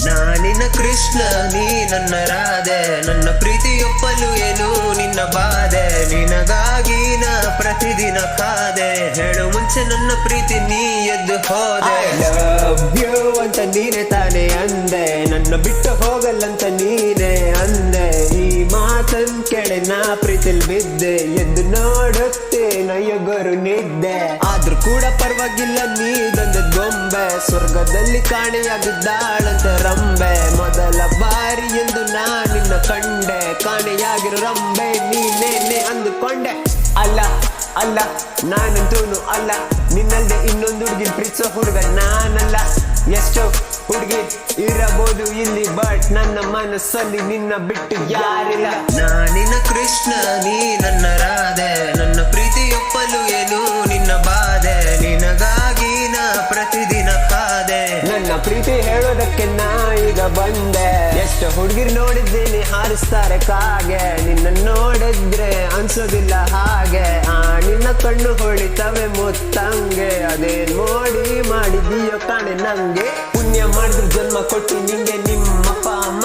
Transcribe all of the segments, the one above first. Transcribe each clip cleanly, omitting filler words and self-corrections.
ನಾನಿನ ಕೃಷ್ಣ ನೀ ನನ್ನ ರಾಧೆ, ನನ್ನ ಪ್ರೀತಿಯೊಪ್ಪಲು ಏನು ನಿನ್ನ ಬಾಧೆ, ನಿನಗಾಗಿ ನಾ ಪ್ರತಿದಿನ ಕಾದೆ, ಹೇಳು ಮುಂಚೆ ನನ್ನ ಪ್ರೀತಿ ನೀ ಎದ್ದು ಹೋದೆ. I love you ಅಂತ ನೀನೆ ತಾನೆ ಅಂದೆ, ನನ್ನ ಬಿಟ್ಟು ಹೋಗಲ್ಲಂತ ನೀನೆ ಅಂದೆ, ಈ ಮಾತನ್ ಕೆಳೆ ನಾ ಪ್ರೀತಿಲ್ ಬಿದ್ದೆ, ಎದ್ದು ನೋಡುತ್ತೆ ನಯಗೊರು ನಿದ್ದೆ, ಆದ್ರೂ ಕೂಡ ಪರವಾಗಿಲ್ಲ ನೀದೊಂದು ಗೊಂಬೆ, ಸ್ವರ್ಗದಲ್ಲಿ ಕಾಣೆಯಾಗಿದ್ದಾಳಂತ ರಂಬೆ, ಮೊದಲ ಬಾರಿ ಎಂದು ನಾ ನಿನ್ನ ಕಂಡೆ, ಕಾಣೆಯಾಗಿರೋ ರಂಬೆ ನೀನೇನೆ ಅಂದುಕೊಂಡೆ. ಅಲ್ಲ ಅಲ್ಲ ನಾನಂತೂನು ಅಲ್ಲ, ನಿನ್ನಲ್ದೆ ಇನ್ನೊಂದು ಹುಡುಗಿ ಪ್ರೀತಿಸೋ ಹುಡುಗ ನಾನಲ್ಲ. ಎಷ್ಟೋ ಹುಡುಗಿ ಇರಬಹುದು ಇಲ್ಲಿ, ಬಟ್ ನನ್ನ ಮನಸ್ಸಲ್ಲಿ ನಿನ್ನ ಬಿಟ್ಟು ಯಾರಿಲ್ಲ. ನಾನಿನ ಕೃಷ್ಣ ನೀ ನನ್ನ ರಾಧೆ, ನನ್ನ ಪ್ರೀತಿಯೊಪ್ಪಲು ಏನು ನಿನ್ನ ಬಾಧೆ, ನಿನಗಾಗಿ ನಾ ಪ್ರತಿದಿನ ಕಾದೆ, ನನ್ನ ಪ್ರೀತಿ ಹೇಳೋದಕ್ಕೆ ನಾ ಈಗ ಬಂದೆ. ಎಷ್ಟು ಹುಡುಗಿರ್ ನೋಡಿದ್ದೀನಿ ಹಾರಿಸ್ತಾರೆ ಕಾಗೆ, ನಿನ್ನ ನೋಡಿದ್ರೆ ಅನ್ಸೋದಿಲ್ಲ ಹಾಗೆ, ನಿನ್ನ ಕಣ್ಣು ಹೊಳಿತವೆ ಮುತ್ತಂಗೆ, ಅದೇನ್ ನೋಡಿ ಮಾಡಿದೀಯೋ ಕಾಣೆ ನಂಗೆ, ಪುಣ್ಯ ಮಾಡಿದ್ರು ಜನ್ಮ ಕೊಟ್ಟು ನಿಂಗೆ ನಿಮ್ಮಪ್ಪ ಅಮ್ಮ,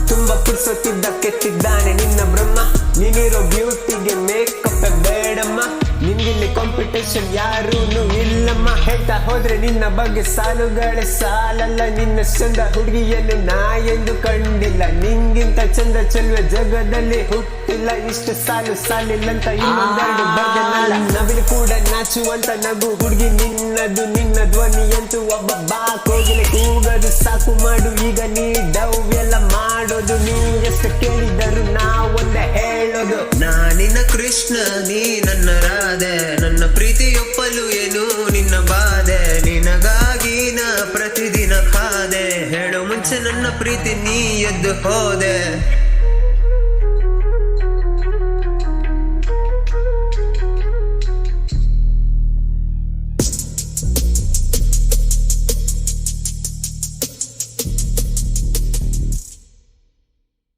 ತುಂಬಾ ಪುರ್ಸೊತ್ತಿದ್ದ ಕೆತ್ತಿದ್ದಾನೆ ನಿನ್ನ ಬ್ರಹ್ಮ, ನೀನಿರೋ ಬ್ಯೂಟಿಗೆ ಮೇಕಪ್ ಬೇಡಮ್ಮ, ನಿನ್ಗಿಲ್ಲಿ ಕಾಂಪಿಟೇಷನ್ ಯಾರೂನು ಇಲ್ಲಮ್ಮ, ಹೇಳ್ತಾ ಹೋದ್ರೆ ನಿನ್ನ ಬಗ್ಗೆ ಸಾಲುಗಳೇ ಸಾಲಲ್ಲ, ನಿನ್ನ ಚಂದ ಹುಡುಗಿಯನ್ನು ನಾ ಎಂದು ಕಂಡಿಲ್ಲ, ನಿಂಗಿಂತ ಚಂದ ಚೆಲುವೆ ಜಗದಲ್ಲಿ ಹುಟ್ಟಿಲ್ಲ, ಇಷ್ಟು ಸಾಲು ಸಾಲಿಲ್ಲಂತ ಇನ್ನೊಂದೆರಡು ಬದಲಲ್ಲ, ನವಿಲು ಕೂಡ ನಾಚುವಂತ ನಗು ಹುಡುಗಿ ನಿನ್ನದು, ನಿನ್ನ ಧ್ವನಿಯಂತೂ ಒಬ್ಬ ಬಾಕೋಗಿಲೆ ಕೂಗದು ಸಾಕು ಮಾಡು, ಈಗ ನೀ ಡವ್ ಎಲ್ಲ ಮಾಡೋದು, ನೀವು ಎಷ್ಟು ಕೇಳಿದರು ನಾವೊಂದೇ ಹೇಳೋದು. ನಾನಿನ ಕೃಷ್ಣ ನೀ ನನ್ನ ರಾಧೆ, ನನ್ನ ಪ್ರೀತಿಯೊಪ್ಪಲು ಏನು ನಿನ್ನ ಬಾಧೆ, ನಿನಗಾಗಿ ನಾ ಪ್ರತಿದಿನ ಕಾದೆ, ಹೇಳೋ ಮುಂಚೆ ನನ್ನ ಪ್ರೀತಿ ನೀ ಎದ್ದು ಹೋದೆ.